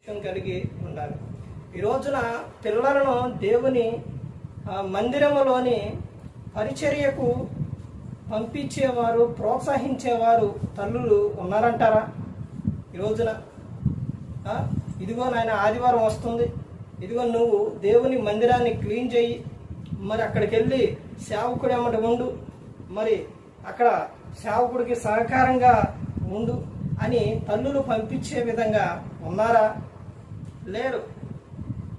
కలిగి ఉండాలి. ఈ రోజున పిల్లలను దేవుని మందిరములోని పరిచర్యకు పంపించేవారు, ప్రోత్సహించేవారు తల్లులు ఉన్నారంటారా? ఈ రోజున ఇదిగో నాయన ఆదివారం వస్తుంది, ఇదిగో నువ్వు దేవుని మందిరాన్ని క్లీన్ చేయి, మరి అక్కడికి వెళ్ళి సేవకుడు ఏమంటే ఉండు, మరి అక్కడ సేవకుడికి సహకారంగా ఉండు అని తల్లులు పంపించే విధంగా ఉన్నారా? లేరు.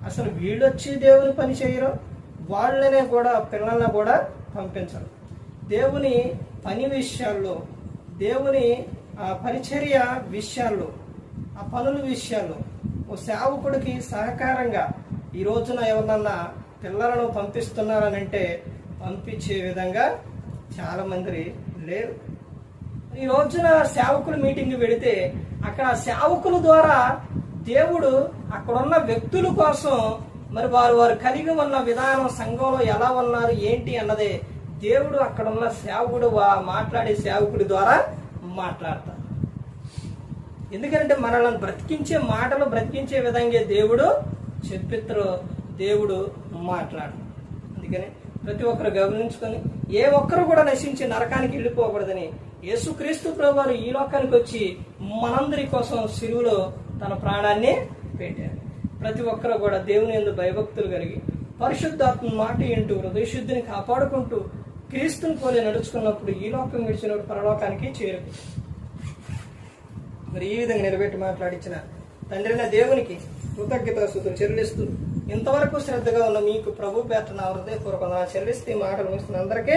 అసలు వీళ్ళొచ్చి దేవుని పని చేయరు, వాళ్ళనే కూడా పిల్లల్ని కూడా పంపించరు. దేవుని పని విషయాల్లో, దేవుని పరిచర్య విషయాల్లో, ఆ పనుల విషయాల్లో ఓ సేవకుడికి సహకారంగా ఈ రోజున ఎవరన్నా పిల్లలను పంపిస్తున్నారనంటే పంపించే విధంగా చాలామంది లేరు. ఈ రోజున సేవకులు మీటింగ్ పెడితే అక్కడ సేవకుల ద్వారా దేవుడు అక్కడున్న వ్యక్తుల కోసం మరి వారు కలిగి ఉన్న విధానం, సంఘంలో ఎలా ఉన్నారు ఏంటి అన్నదే దేవుడు అక్కడున్న సేవకుడు మాట్లాడే సేవకుడి ద్వారా మాట్లాడతారు. ఎందుకంటే మనల్ని బ్రతికించే మాటలు బ్రతికించే విధంగా దేవుడు చెప్పిత్రో దేవుడు మాట్లాడు. అందుకని ప్రతి ఒక్కరు గమనించుకొని ఏ ఒక్కరు కూడా నశించి నరకానికి వెళ్ళిపోకూడదని యేసుక్రీస్తు ప్రభువారు ఈ లోకానికి వచ్చి మనందరి కోసం సిలువలో తన ప్రాణాన్ని పెట్టారు. ప్రతి ఒక్కరు కూడా దేవుని యందు భయభక్తులు కలిగి పరిశుద్ధాత్మ మాట వింటూ హృదయశుద్ధిని కాపాడుకుంటూ క్రీస్తుని పోలి నడుచుకున్నప్పుడు ఈ లోకం విడిచినప్పుడు పరలోకానికి చేరు. మరి ఈ విధంగా నిలబెట్టి మాట్లాడించిన తండ్రిన దేవునికి కృతజ్ఞతాస్తుతులు చెల్లిస్తూ ఇంతవరకు శ్రద్ధగా ఉన్న మీకు ప్రభు పేట నా హృదయపూర్వక చెల్లిస్తే మాటలు ముగిస్తున్న అందరికీ